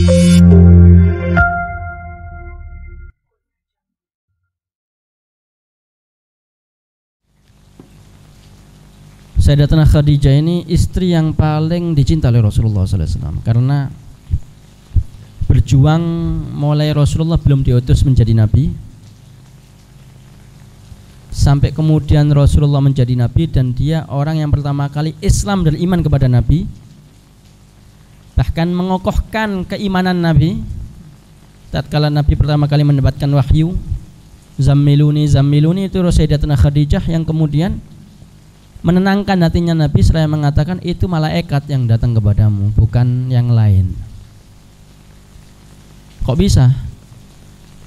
Sayyidatuna Khadijah ini istri yang paling dicinta oleh Rasulullah SAW, karena berjuang mulai Rasulullah belum diutus menjadi nabi sampai kemudian Rasulullah menjadi nabi, dan dia orang yang pertama kali Islam dan iman kepada nabi, bahkan mengokohkan keimanan nabi tatkala nabi pertama kali mendapatkan wahyu zammiluni zammiluni, itu Sayyidatuna Khadijah yang kemudian menenangkan hatinya Nabi seraya mengatakan itu malaikat yang datang kepadamu, bukan yang lain. Kok bisa?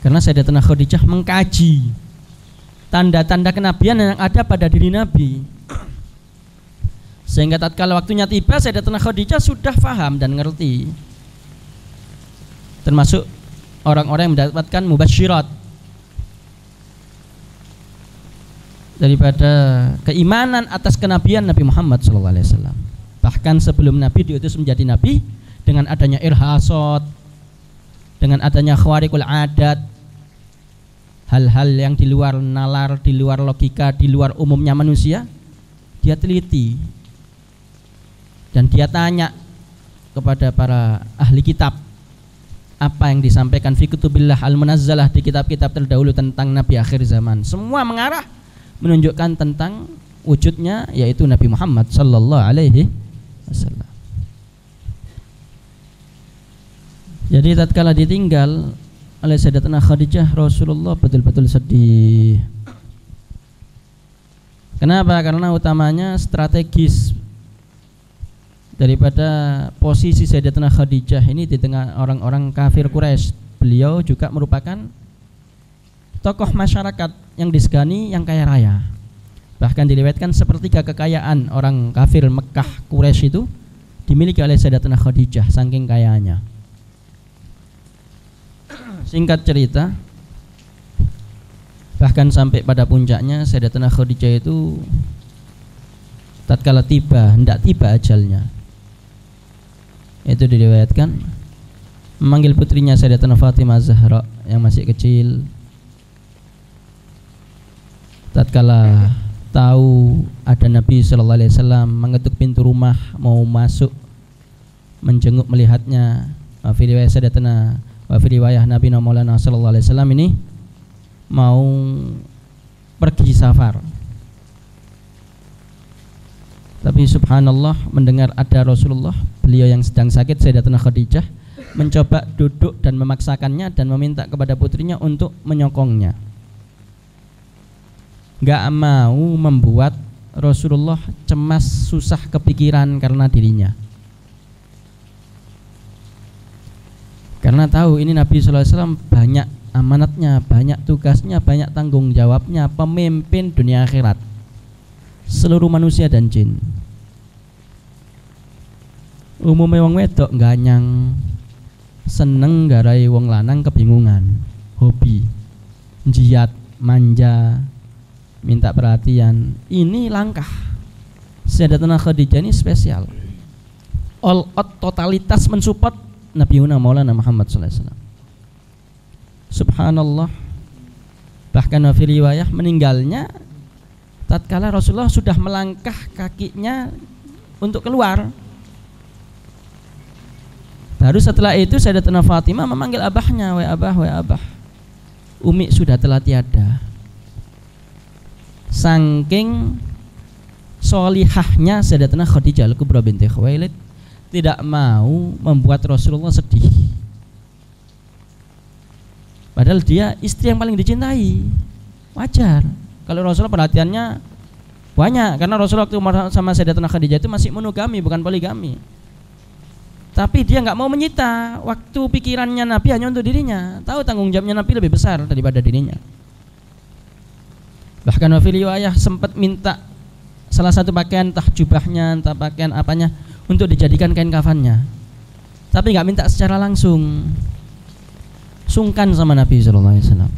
Karena Sayyidatuna Khadijah mengkaji tanda-tanda kenabian yang ada pada diri Nabi, sehingga tatkala waktunya tiba Sayyidatuna Khadijah sudah paham dan ngerti, termasuk orang-orang yang mendapatkan mubasyirat daripada keimanan atas kenabian Nabi Muhammad SAW. Bahkan sebelum Nabi diutus menjadi Nabi, dengan adanya irhasot, dengan adanya khawariqul adat, hal-hal yang di luar nalar, di luar logika, di luar umumnya manusia, dia teliti dan dia tanya kepada para ahli kitab apa yang disampaikan fi kutubillah al-munazzalah, di kitab-kitab terdahulu tentang Nabi akhir zaman. Semua mengarah menunjukkan tentang wujudnya, yaitu Nabi Muhammad sallallahu alaihi wasallam. Jadi tatkala ditinggal oleh Sayyidatuna Khadijah, Rasulullah betul-betul sedih. Kenapa? Karena utamanya strategis daripada posisi Sayyidatuna Khadijah ini di tengah orang-orang kafir Quraisy. Beliau juga merupakan tokoh masyarakat yang disegani, yang kaya raya. Bahkan diriwayatkan sepertiga kekayaan orang kafir Mekah Quraisy itu dimiliki oleh Sayyidatuna Khadijah, saking kayanya. Singkat cerita, bahkan sampai pada puncaknya Sayyidatuna Khadijah itu tatkala hendak tiba ajalnya, itu diriwayatkan memanggil putrinya Sayyidatuna Fatimah Zahra yang masih kecil. Tatkala tahu ada Nabi sallallahu alaihi wasallam mengetuk pintu rumah mau masuk menjenguk melihatnya, wa fi riwayah Nabi Maulana sallallahu alaihi wasallam ini mau pergi safar. Tapi subhanallah, mendengar ada Rasulullah, beliau yang sedang sakit, Sayyidatuna Khadijah mencoba duduk dan memaksakannya dan meminta kepada putrinya untuk menyokongnya. Gak mau membuat Rasulullah cemas, susah kepikiran karena dirinya. Karena tahu ini Nabi sallallahu alaihi wasallam banyak amanatnya, banyak tugasnya, banyak tanggung jawabnya, pemimpin dunia akhirat, seluruh manusia dan jin. Umumnya wong wedok ganyang, seneng garai wong lanang kebingungan, hobi, jiat, manja, minta perhatian. Ini langkah Sayyidatuna Khadijah ini spesial, all out, totalitas mensupport Nabi Maulana Muhammad SAW. Subhanallah, bahkan fi riwayah meninggalnya tatkala Rasulullah sudah melangkah kakinya untuk keluar. Baru setelah itu Sayyidatuna Fatimah memanggil abahnya, wa abah, Umi sudah telah tiada. Saking solihahnya Sayyidatuna Khadijah Al-Kubra binti Khuwailid, tidak mau membuat Rasulullah sedih. Padahal dia istri yang paling dicintai. Wajar kalau Rasulullah perhatiannya banyak, karena Rasulullah waktu sama Sayyidatuna Khadijah itu masih monogami, bukan poligami. Tapi dia nggak mau menyita waktu pikirannya Nabi hanya untuk dirinya. Tahu tanggung jawabnya Nabi lebih besar daripada dirinya. Bahkan fi riwayah sempat minta salah satu pakaian, entah jubahnya, entah pakaian apanya, untuk dijadikan kain kafannya. Tapi nggak minta secara langsung. Sungkan sama Nabi sallallahu alaihi wasallam.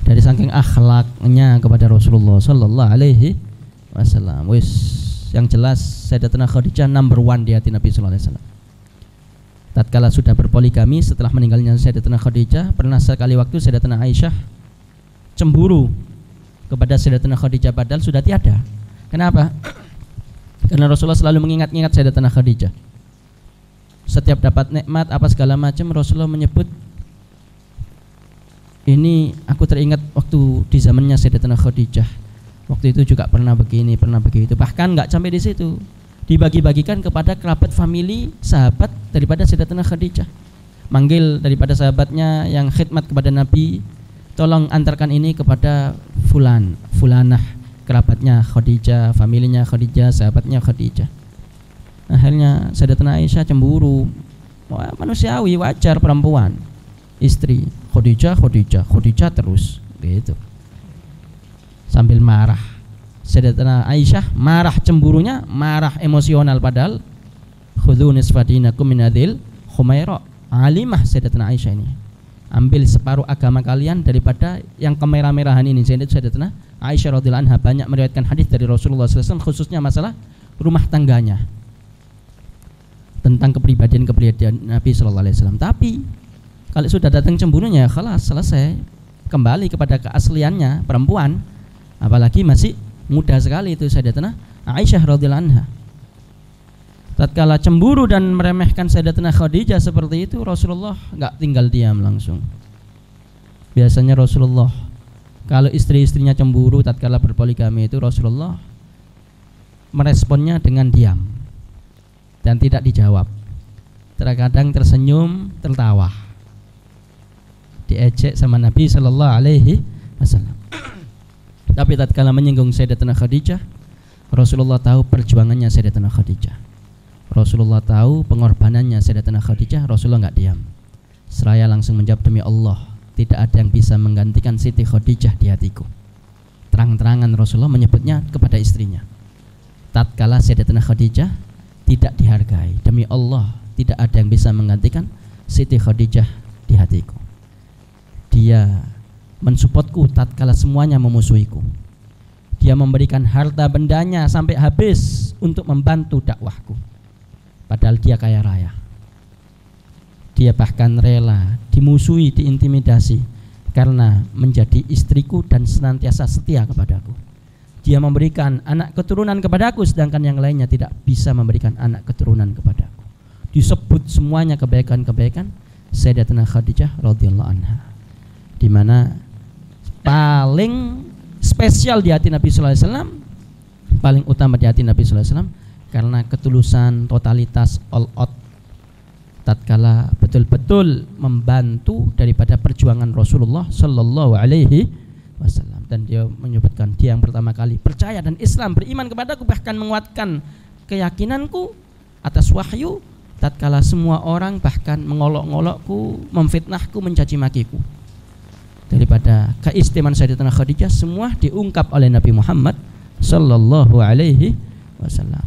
Dari saking akhlaknya kepada Rasulullah sallallahu alaihi wasallam. Wis, yang jelas Sayyidatuna Khadijah number one di hati Nabi sallallahu alaihi wasallam. tatkala sudah berpoligami setelah meninggalnya Sayyidatina Khadijah, pernah sekali waktu Sayyidatina Aisyah cemburu kepada Sayyidatina Khadijah padahal sudah tiada. Kenapa? Karena Rasulullah selalu mengingat-ingat Sayyidatina Khadijah. Setiap dapat nikmat apa segala macam, Rasulullah menyebut, ini aku teringat waktu di zamannya Sayyidatina Khadijah, waktu itu juga pernah begini, pernah begitu. Bahkan nggak sampai di situ, dibagi-bagikan kepada kerabat famili sahabat daripada Sayyidatina Khadijah. Manggil daripada sahabatnya yang khidmat kepada Nabi, tolong antarkan ini kepada fulan, fulanah, kerabatnya Khadijah, familinya Khadijah, sahabatnya Khadijah. Akhirnya Sayyidatina Aisyah cemburu. Wah, manusiawi, wajar, perempuan, istri, Khadijah terus gitu. Sambil marah, Sayyidatina Aisyah marah, cemburunya marah emosional, padahal khudhu nisfa dinakum min hadhil khumaira. Alimah Sayyidatina Aisyah ini, ambil separuh agama kalian daripada yang kemerah-merahan ini. Sayyidatina Aisyah radhiyallahu anha banyak meriwayatkan hadis dari Rasulullah SAW, khususnya masalah rumah tangganya, tentang kepribadian Nabi SAW. Tapi kalau sudah datang cemburunya, khalas, selesai, kembali kepada keasliannya perempuan, apalagi masih muda sekali itu Sayyidatina Aisyah radhiyallahu anha. Tatkala cemburu dan meremehkan Sayyidatina Khadijah seperti itu, Rasulullah enggak tinggal diam langsung. Biasanya Rasulullah kalau istri-istrinya cemburu tatkala berpoligami itu, Rasulullah meresponnya dengan diam dan tidak dijawab. Terkadang tersenyum, tertawa, diejek sama Nabi sallallahu alaihi wasallam. Tapi tatkala menyinggung Sayyidatina Khadijah, Rasulullah tahu perjuangannya Sayyidatina Khadijah, Rasulullah tahu pengorbanannya Sayyidatina Khadijah. Rasulullah enggak diam, seraya langsung menjawab, demi Allah, tidak ada yang bisa menggantikan Siti Khadijah di hatiku. Terang-terangan Rasulullah menyebutnya kepada istrinya. Tatkala Sayyidatina Khadijah tidak dihargai, demi Allah, tidak ada yang bisa menggantikan Siti Khadijah di hatiku. Dia mensupportku tatkala semuanya memusuhiku. Dia memberikan harta bendanya sampai habis untuk membantu dakwahku, padahal dia kaya raya. Dia bahkan rela dimusuhi, diintimidasi karena menjadi istriku dan senantiasa setia kepadaku. Dia memberikan anak keturunan kepadaku, sedangkan yang lainnya tidak bisa memberikan anak keturunan kepadaku. Disebut semuanya kebaikan-kebaikan Sayyidatina Khadijah radhiyallahu anha, di mana paling spesial di hati Nabi sallallahu alaihi wasallam, paling utama di hati Nabi sallallahu alaihi wasallam, karena ketulusan, totalitas, all out tatkala betul-betul membantu daripada perjuangan Rasulullah sallallahu alaihi wasallam. Dan dia menyebutkan, dia yang pertama kali percaya dan Islam, beriman kepadaku, bahkan menguatkan keyakinanku atas wahyu tatkala semua orang bahkan mengolok-ngolokku, memfitnahku, mencaci makiku. Daripada keistimewaan Sayyidatina Khadijah semua diungkap oleh Nabi Muhammad sallallahu alaihi wasallam.